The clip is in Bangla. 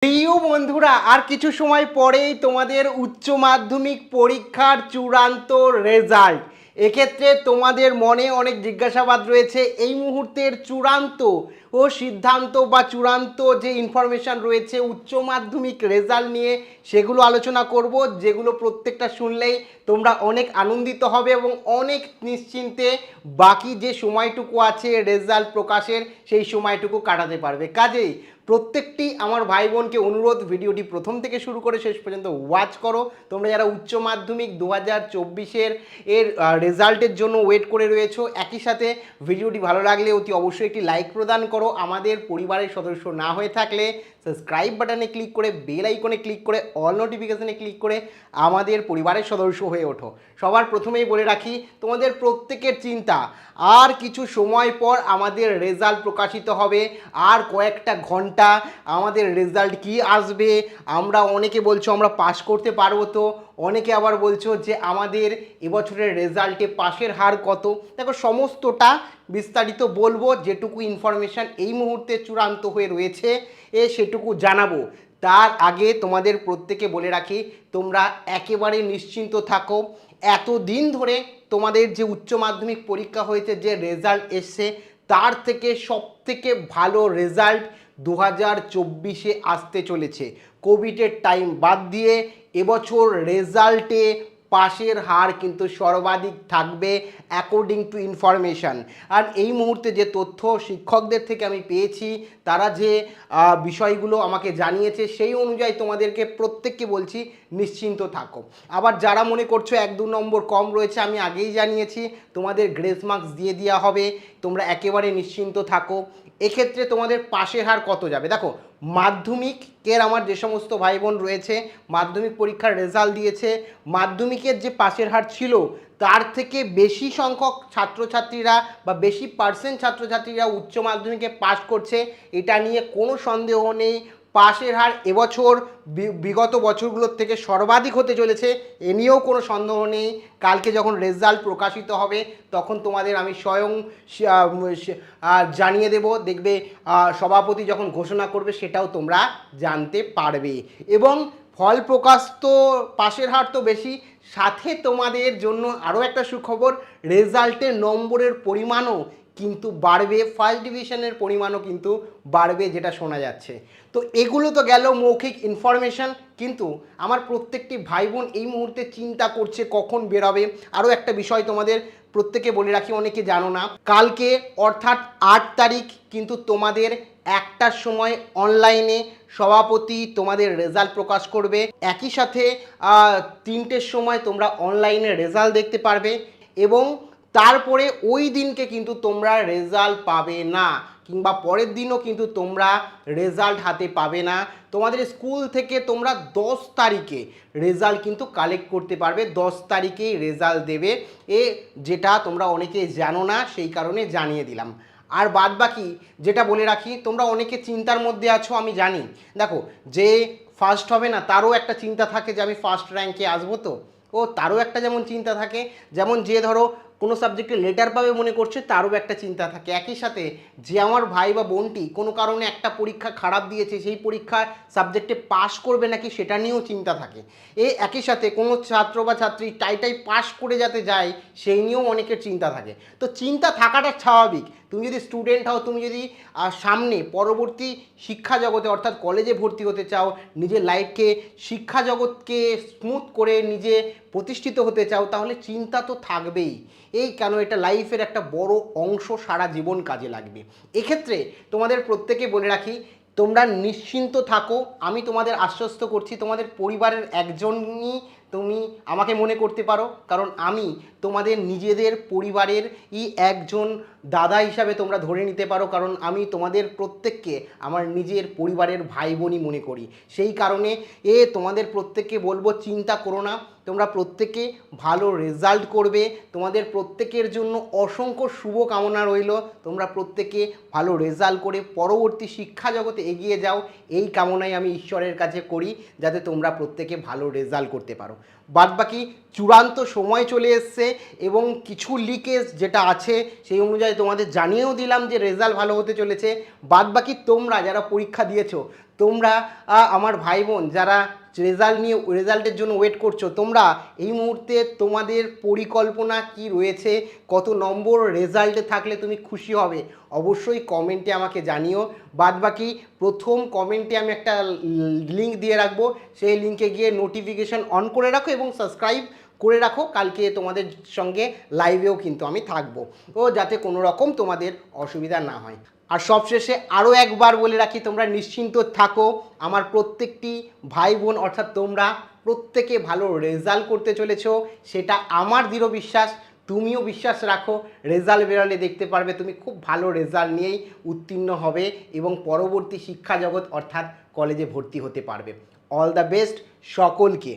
প্রিয় বন্ধুরা, আর কিছু সময় পরেই তোমাদের উচ্চ মাধ্যমিক পরীক্ষার চূড়ান্ত রেজাল্ট। এক্ষেত্রে তোমাদের মনে অনেক জিজ্ঞাসাবাদ রয়েছে। এই মুহূর্তের চূড়ান্ত সিদ্ধান্ত বা চূড়ান্ত যে ইনফরমেশান রয়েছে উচ্চ মাধ্যমিক রেজাল্ট নিয়ে, সেগুলো আলোচনা করব, যেগুলো প্রত্যেকটা শুনলেই তোমরা অনেক আনন্দিত হবে এবং অনেক নিশ্চিন্তে বাকি যে সময়টুকু আছে রেজাল্ট প্রকাশের সেই সময়টুকু কাটাতে পারবে। কাজেই প্রত্যেকটি আমার ভাই বোনকে অনুরোধ, ভিডিওটি প্রথম থেকে শুরু করে শেষ পর্যন্ত ওয়াচ করো। তোমরা যারা উচ্চ মাধ্যমিক 2024 এর রেজাল্টের জন্য ওয়েট করে রয়েছো, একই সাথে ভিডিওটি ভালো লাগলে অতি অবশ্যই একটি লাইক প্রদান করো। আমাদের পরিবারের সদস্য না হয়ে থাকলে সাবস্ক্রাইব বাটনে ক্লিক করে বেল আইকনে ক্লিক করে অল নোটিফিকেশনে ক্লিক করে আমাদের পরিবারের সদস্য হয়ে ওঠো। সবার প্রথমেই বলে রাখি, তোমাদের প্রত্যেকের চিন্তা, আর কিছু সময় পর আমাদের রেজাল্ট প্রকাশিত হবে। আর কয়েকটা ঘন্টা আমাদের রেজাল্ট কি আসবে। আমরা অনেকে বলছো আমরা পাস করতে পারবো তো, অনেকে আবার বলছো যে আমাদের এবছরের রেজাল্টে পাশের হার কত। দেখো, সমস্তটা বিস্তারিত বলবো, যেটুকু ইনফরমেশান এই মুহূর্তে চূড়ান্ত হয়ে রয়েছে সেটুকু জানাবো। তার আগে তোমাদের প্রত্যেকে বলে রাখি, তোমরা একেবারে নিশ্চিন্ত থাকো। এতদিন ধরে তোমাদের যে উচ্চ মাধ্যমিক পরীক্ষা হয়েছে, যে রেজাল্ট এসছে, তার থেকে সবথেকে ভালো রেজাল্ট 2024-এ আসতে চলেছে। কোভিডের টাইম বাদ দিয়ে এবছর রেজাল্টে পাশের হার কিন্তু সর্বাধিক থাকবে অ্যাকর্ডিং টু ইনফরমেশান। আর এই মুহূর্তে যে তথ্য শিক্ষকদের থেকে আমি পেয়েছি, তারা যে বিষয়গুলো আমাকে জানিয়েছে, সেই অনুযায়ী তোমাদেরকে প্রত্যেককে বলছি নিশ্চিন্ত থাকো। আবার যারা মনে করছো 1-2 নম্বর কম রয়েছে, আমি আগেই জানিয়েছি তোমাদের গ্রেস মার্কস দিয়ে দেওয়া হবে, তোমরা একেবারে নিশ্চিন্ত থাকো। এক্ষেত্রে তোমাদের পাশের হার কত যাবে, দেখো, মাধ্যমিকের আমার যে সমস্ত ভাই বোন রয়েছে মাধ্যমিক পরীক্ষার রেজাল্ট দিয়েছে, মাধ্যমিকের যে পাশের হার ছিল তার থেকে বেশি সংখ্যক ছাত্রছাত্রীরা বা বেশি পার্সেন্ট ছাত্রছাত্রীরা উচ্চ মাধ্যমিকে পাস করছে, এটা নিয়ে কোনো সন্দেহ নেই। পাশের হার এবছর বিগত বছরগুলোর থেকে সর্বাধিক হতে চলেছে, এ নিয়েও কোনো সন্দেহ নেই। কালকে যখন রেজাল্ট প্রকাশিত হবে তখন তোমাদের আমি স্বয়ং জানিয়ে দেব, দেখবে সভাপতি যখন ঘোষণা করবে সেটাও তোমরা জানতে পারবে। এবং ফল প্রকাশ তো পাশের হার তো বেশি, সাথে তোমাদের জন্য আরও একটা সুখবর, রেজাল্টের নম্বরের পরিমাণও কিন্তু বাড়বে, ফার্স্ট ডিভিশনের পরিমাণও কিন্তু বাড়বে, যেটা শোনা যাচ্ছে। তো এগুলো তো গেল মৌখিক ইনফরমেশান, কিন্তু আমার প্রত্যেকটি ভাই বোন এই মুহূর্তে চিন্তা করছে কখন বেরোবে। আরও একটা বিষয় তোমাদের প্রত্যেকে বলে রাখি, অনেকে জানো না, কালকে অর্থাৎ 8 তারিখ কিন্তু তোমাদের 1টার সময় অনলাইনে সভাপতি তোমাদের রেজাল্ট প্রকাশ করবে। একই সাথে 3টের সময় তোমরা অনলাইনে রেজাল্ট দেখতে পারবে এবং তারপরে ওই দিনকে কিন্তু তোমরা রেজাল্ট পাবে না, কিংবা পরের দিনও কিন্তু তোমরা রেজাল্ট হাতে পাবে না। তোমাদের স্কুল থেকে তোমরা 10 তারিখে রেজাল্ট কিন্তু কালেক্ট করতে পারবে, 10 তারিখেই রেজাল্ট দেবে। যেটা তোমরা অনেকে জানো না, সেই কারণে জানিয়ে দিলাম। আর বাদ বাকি যেটা বলে রাখি, তোমরা অনেকে চিন্তার মধ্যে আছো আমি জানি। দেখো, যে ফার্স্ট হবে না তারও একটা চিন্তা থাকে যে আমি ফার্স্ট র্যাঙ্কে আসবো, তো তারও একটা যেমন চিন্তা থাকে, যেমন যে ধরো কোনো সাবজেক্টে লেটার পাবে মনে করছে, তারও একটা চিন্তা থাকে। একই সাথে যে আমার ভাই বা বোনটি কোনো কারণে একটা পরীক্ষা খারাপ দিয়েছে, সেই পরীক্ষার সাবজেক্টে পাস করবে নাকি সেটা নিয়েও চিন্তা থাকে। একই সাথে কোনো ছাত্র বা ছাত্রী টাইটাই পাস করে যাতে যায় সেই নিয়েও অনেকের চিন্তা থাকে। তো চিন্তা থাকাটা স্বাভাবিক। তুমি যদি স্টুডেন্ট হও, তুমি যদি সামনে পরবর্তী শিক্ষা জগতে অর্থাৎ কলেজে ভর্তি হতে চাও, নিজের লাইফকে শিক্ষা জগৎকে স্মুথ করে নিজে প্রতিষ্ঠিত হতে চাও, তাহলে চিন্তা তো থাকবেই। কেন, এটা লাইফের একটা বড় অংশ, সারা জীবন কাজে লাগবে। এক্ষেত্রে তোমাদের প্রত্যেকে বলে রাখি, তোমরা নিশ্চিন্ত থাকো। আমি তোমাদের আশ্বস্ত করছি, তোমাদের পরিবারের একজনই তুমি আমাকে মনে করতে পারো, কারণ আমি তোমাদের নিজেদের পরিবারের একজন দাদা হিসাবে তোমরা ধরে নিতে পারো, কারণ আমি তোমাদের প্রত্যেককে আমার নিজের পরিবারের ভাই বোনই মনে করি। সেই কারণে তোমাদের প্রত্যেককে বলবো, চিন্তা করো না, তোমরা প্রত্যেকে ভালো রেজাল্ট করবে। তোমাদের প্রত্যেকের জন্য অসংখ্য শুভকামনা রইল। তোমরা প্রত্যেকে ভালো রেজাল্ট করে পরবর্তী শিক্ষা জগতে এগিয়ে যাও, এই কামনাই আমি ঈশ্বরের কাছে করি, যাতে তোমরা প্রত্যেকে ভালো রেজাল্ট করতে পারো। বাদবাকি চূড়ান্ত সময় চলে এসছে এবং কিছু লিকেজ যেটা আছে সেই অনুযায়ী তোমাদের জানিয়েও দিলাম যে রেজাল্ট ভালো হতে চলেছে। বাদবাকি তোমরা যারা পরীক্ষা দিয়েছো তোমরা আমার ভাই বোন যারা রেজাল্টের জন্য ওয়েট করছো, তোমরা এই মুহূর্তে তোমাদের পরিকল্পনা কি রয়েছে, কত নম্বর রেজাল্টে থাকলে তুমি খুশি হবে, অবশ্যই কমেন্টে আমাকে জানিও। বাদবাকি প্রথম কমেন্টে আমি একটা লিঙ্ক দিয়ে রাখবো, সেই লিঙ্কে গিয়ে নোটিফিকেশান অন করে রাখো এবং সাবস্ক্রাইব করে রাখো। কালকে তোমাদের সঙ্গে লাইভেও কিন্তু আমি থাকবো, ও যাতে কোনো রকম তোমাদের অসুবিধা না হয়। আর সবশেষে আরও একবার বলে রাখি, তোমরা নিশ্চিন্ত থাকো, আমার প্রত্যেকটি ভাই বোন অর্থাৎ তোমরা প্রত্যেকে ভালো রেজাল্ট করতে চলেছো, সেটা আমার দৃঢ় বিশ্বাস। তুমিও বিশ্বাস রাখো, রেজাল্ট বেরোলে দেখতে পারবে তুমি খুব ভালো রেজাল্ট নিয়েই উত্তীর্ণ হবে এবং পরবর্তী শিক্ষা জগৎ অর্থাৎ কলেজে ভর্তি হতে পারবে। অল দ্য বেস্ট সকলকে।